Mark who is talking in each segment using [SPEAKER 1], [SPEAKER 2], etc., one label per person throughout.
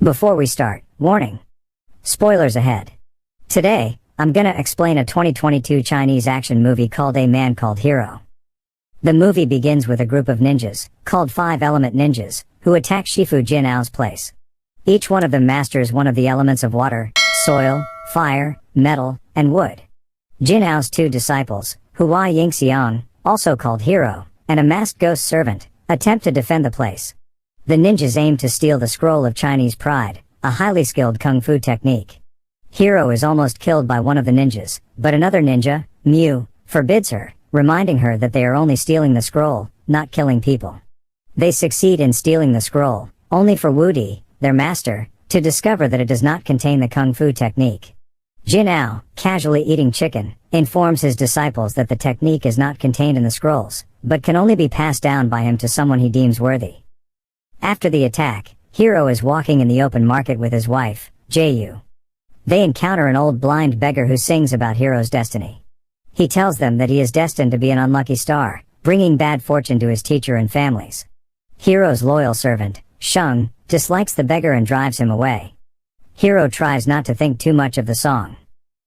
[SPEAKER 1] Before we start, warning. Spoilers ahead. Today, I'm gonna explain a 2022 Chinese action movie called A Man Called Hero. The movie begins with a group of ninjas, called Five Element Ninjas, who attack Shifu Jinao's place. Each one of them masters one of the elements of water, soil, fire, metal, and wood. Jinao's two disciples, Hua Yingxiang, also called Hero, and a masked ghost servant, attempt to defend the place. The ninjas aim to steal the Scroll of Chinese Pride, a highly skilled kung fu technique. Hero is almost killed by one of the ninjas, but another ninja, Mu, forbids her, reminding her that they are only stealing the scroll, not killing people. They succeed in stealing the scroll, only for Wu Di, their master, to discover that it does not contain the kung fu technique. Jinao, casually eating chicken, informs his disciples that the technique is not contained in the scrolls, but can only be passed down by him to someone he deems worthy. After the attack, Hero is walking in the open market with his wife, Jayu. They encounter an old blind beggar who sings about Hero's destiny. He tells them that he is destined to be an unlucky star, bringing bad fortune to his teacher and families. Hero's loyal servant, Sheng, dislikes the beggar and drives him away. Hero tries not to think too much of the song.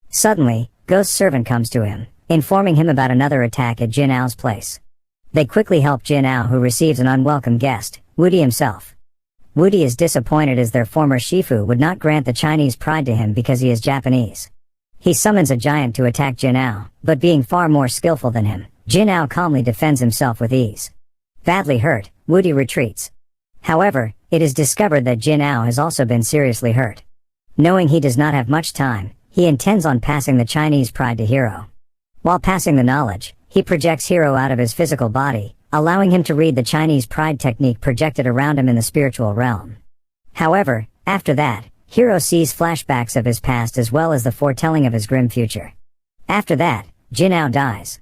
[SPEAKER 1] Suddenly, Ghost Servant comes to him, informing him about another attack at Jinao's place. They quickly help Jinao, who receives an unwelcome guest, Wu Di himself. Wu Di is disappointed as their former Shifu would not grant the Chinese pride to him because he is Japanese. He summons a giant to attack Jinao, but being far more skillful than him, Jinao calmly defends himself with ease. Badly hurt, Wu Di retreats. However, it is discovered that Jinao has also been seriously hurt. Knowing he does not have much time, he intends on passing the Chinese pride to Hero. While passing the knowledge, he projects Hero out of his physical body, allowing him to read the Chinese pride technique projected around him in the spiritual realm. However, after that, Hero sees flashbacks of his past as well as the foretelling of his grim future. After that, Jinao dies.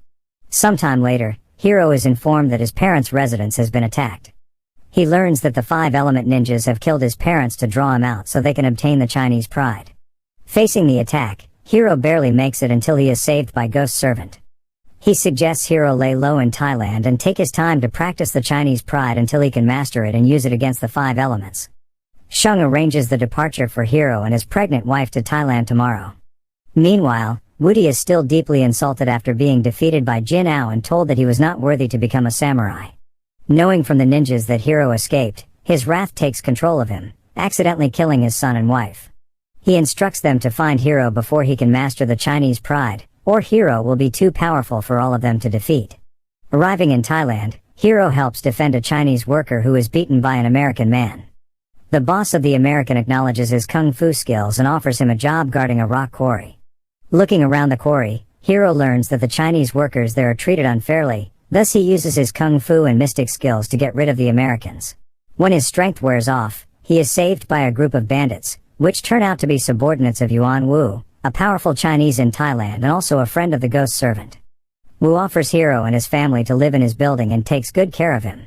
[SPEAKER 1] Sometime later, Hero is informed that his parents' residence has been attacked. He learns that the Five Element Ninjas have killed his parents to draw him out so they can obtain the Chinese pride. Facing the attack, Hero barely makes it until he is saved by Ghost Servant. He suggests Hero lay low in Thailand and take his time to practice the Chinese pride until he can master it and use it against the five elements. Sheng arranges the departure for Hero and his pregnant wife to Thailand tomorrow. Meanwhile, Wu Di is still deeply insulted after being defeated by Jinao and told that he was not worthy to become a samurai. Knowing from the ninjas that Hero escaped, his wrath takes control of him, accidentally killing his son and wife. He instructs them to find Hero before he can master the Chinese pride, or Hero will be too powerful for all of them to defeat. Arriving in Thailand, Hero helps defend a Chinese worker who is beaten by an American man. The boss of the American acknowledges his kung fu skills and offers him a job guarding a rock quarry. Looking around the quarry, Hero learns that the Chinese workers there are treated unfairly, thus he uses his kung fu and mystic skills to get rid of the Americans. When his strength wears off, he is saved by a group of bandits, which turn out to be subordinates of Yuan Wu, a powerful Chinese in Thailand and also a friend of the Ghost Servant. Wu offers Hero and his family to live in his building and takes good care of him.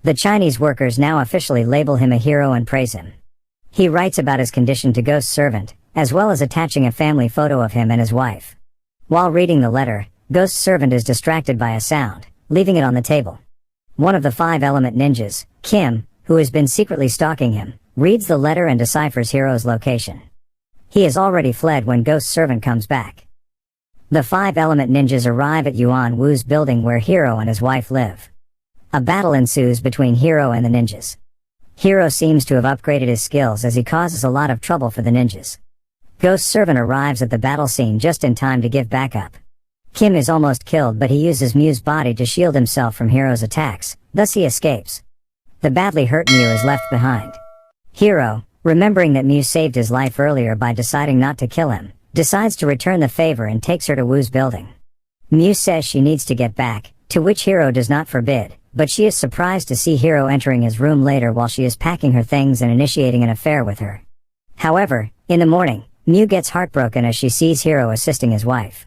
[SPEAKER 1] The Chinese workers now officially label him a hero and praise him. He writes about his condition to Ghost Servant, as well as attaching a family photo of him and his wife. While reading the letter, Ghost Servant is distracted by a sound, leaving it on the table. One of the Five Element Ninjas, Kim, who has been secretly stalking him, reads the letter and deciphers Hero's location. He has already fled when Ghost Servant comes back. The Five Element Ninjas arrive at Yuan Wu's building where Hero and his wife live. A battle ensues between Hero and the ninjas. Hero seems to have upgraded his skills as he causes a lot of trouble for the ninjas. Ghost Servant arrives at the battle scene just in time to give backup. Kim is almost killed, but he uses Mu's body to shield himself from Hero's attacks, thus he escapes. The badly hurt Mu is left behind. Hero, remembering that Mu saved his life earlier by deciding not to kill him, decides to return the favor and takes her to Wu's building. Mu says she needs to get back, to which Hero does not forbid, but she is surprised to see Hero entering his room later while she is packing her things and initiating an affair with her. However, in the morning, Mu gets heartbroken as she sees Hero assisting his wife.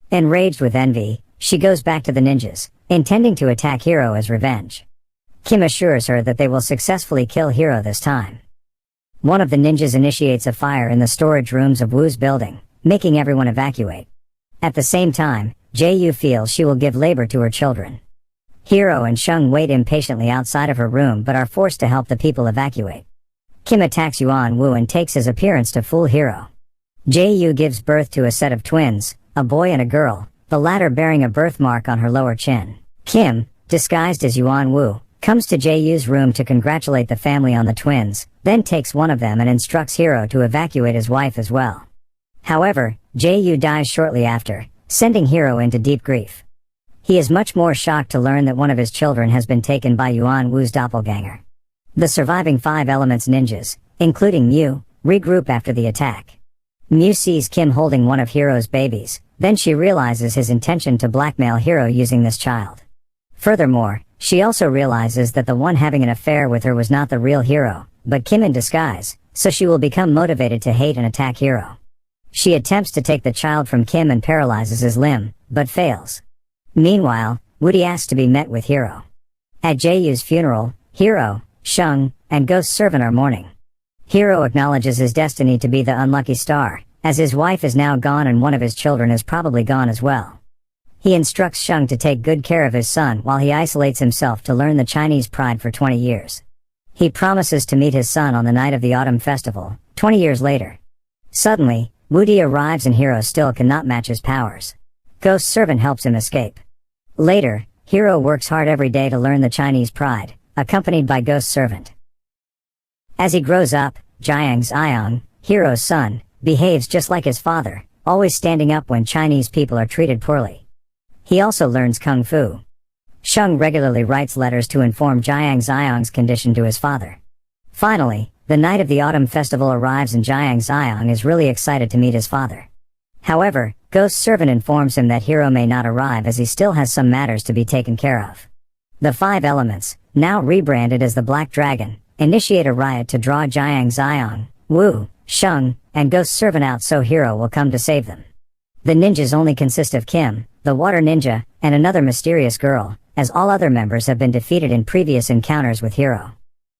[SPEAKER 1] Enraged with envy, she goes back to the ninjas, intending to attack Hero as revenge. Kim assures her that they will successfully kill Hero this time. One of the ninjas initiates a fire in the storage rooms of Wu's building, making everyone evacuate. At the same time, Jayu feels she will give labor to her children. Hero and Sheng wait impatiently outside of her room but are forced to help the people evacuate. Kim attacks Yuan Wu and takes his appearance to fool Hero. Jae-yu gives birth to a set of twins, a boy and a girl, the latter bearing a birthmark on her lower chin. Kim, disguised as Yuan Wu, comes to Jae-yu's room to congratulate the family on the twins, then takes one of them and instructs Hero to evacuate his wife as well. However, Jae-yu dies shortly after, sending Hero into deep grief. He is much more shocked to learn that one of his children has been taken by Yuan Wu's doppelganger. The surviving 5 Elements ninjas, including Miu, regroup after the attack. Miu sees Kim holding one of Hero's babies, then she realizes his intention to blackmail Hero using this child. Furthermore, she also realizes that the one having an affair with her was not the real Hero, but Kim in disguise, so she will become motivated to hate and attack Hero. She attempts to take the child from Kim and paralyzes his limb, but fails. Meanwhile, Woody asks to be met with Hero. At Jae-yu's funeral, Hero, Shung, and Ghost Servant are mourning. Hero acknowledges his destiny to be the unlucky star, as his wife is now gone and one of his children is probably gone as well. He instructs Shung to take good care of his son while he isolates himself to learn the Chinese pride for 20 years. He promises to meet his son on the night of the autumn festival, 20 years later. Suddenly, Woody arrives and Hero still cannot match his powers. Ghost Servant helps him escape. Later, Hero works hard every day to learn the Chinese pride, accompanied by Ghost Servant. As he grows up, Jiang Xiang, Hero's son, behaves just like his father, always standing up when Chinese people are treated poorly. He also learns Kung Fu. Shung regularly writes letters to inform Jiang Xiang's condition to his father. Finally, the night of the autumn festival arrives and Jiang Xiang is really excited to meet his father. However, Ghost Servant informs him that Hero may not arrive as he still has some matters to be taken care of. The 5 Elements, now rebranded as the Black Dragon, initiate a riot to draw Jiang Xiang, Wu, Shung, and Ghost Servant out so Hero will come to save them. The ninjas only consist of Kim, the water ninja, and another mysterious girl, as all other members have been defeated in previous encounters with Hero.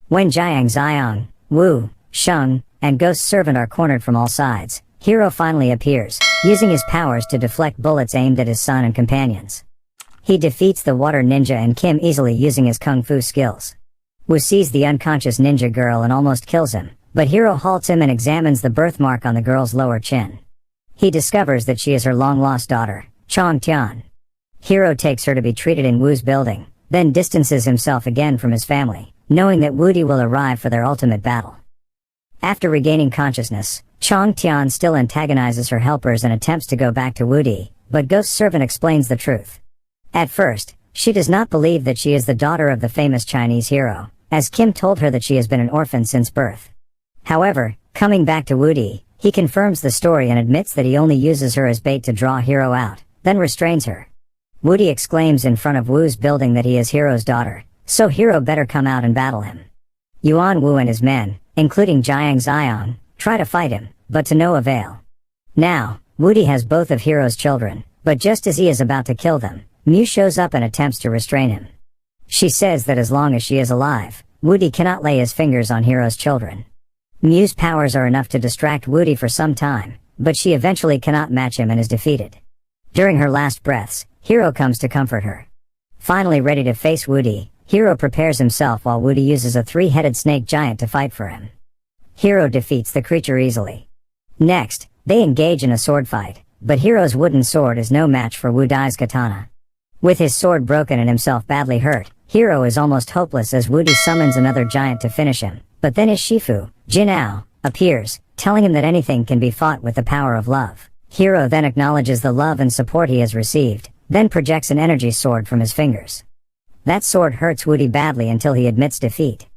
[SPEAKER 1] When Jiang Xiang, Wu, Shung, and Ghost Servant are cornered from all sides, Hero finally appears, using his powers to deflect bullets aimed at his son and companions. He defeats the water ninja and Kim easily using his kung fu skills. Wu sees the unconscious ninja girl and almost kills him, but Hero halts him and examines the birthmark on the girl's lower chin. He discovers that she is her long-lost daughter, Chong Tian. Hero takes her to be treated in Wu's building, then distances himself again from his family, knowing that Woody will arrive for their ultimate battle. After regaining consciousness, Chong Tian still antagonizes her helpers and attempts to go back to Woody, but Ghost Servant explains the truth. At first, she does not believe that she is the daughter of the famous Chinese hero, as Kim told her that she has been an orphan since birth. However, coming back to Woody, he confirms the story and admits that he only uses her as bait to draw Hero out, then restrains her. Woody exclaims in front of Wu's building that he is Hero's daughter, so Hero better come out and battle him. Yuan Wu and his men, including Jiang Xiang, try to fight him, but to no avail. Now, Woody has both of Hero's children, but just as he is about to kill them, Miu shows up and attempts to restrain him. She says that as long as she is alive, Woody cannot lay his fingers on Hero's children. Miu's powers are enough to distract Woody for some time, but she eventually cannot match him and is defeated. During her last breaths, Hero comes to comfort her. Finally ready to face Woody, Hero prepares himself while Woody uses a 3-headed snake giant to fight for him. Hero defeats the creature easily. Next, they engage in a sword fight, but Hero's wooden sword is no match for Wu Dai's katana. With his sword broken and himself badly hurt, Hero is almost hopeless as Woody summons another giant to finish him, but then his Shifu, Jinao, appears, telling him that anything can be fought with the power of love. Hero then acknowledges the love and support he has received, then projects an energy sword from his fingers. That sword hurts Woody badly until he admits defeat.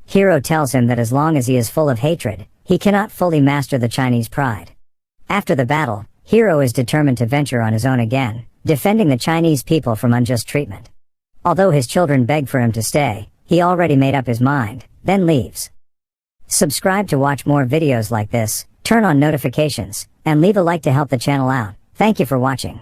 [SPEAKER 1] Hero tells him that as long as he is full of hatred, he cannot fully master the Chinese pride. After the battle, Hero is determined to venture on his own again, defending the Chinese people from unjust treatment. Although his children beg for him to stay, he already made up his mind, then leaves. Subscribe to watch more videos like this, turn on notifications, and leave a like to help the channel out. Thank you for watching.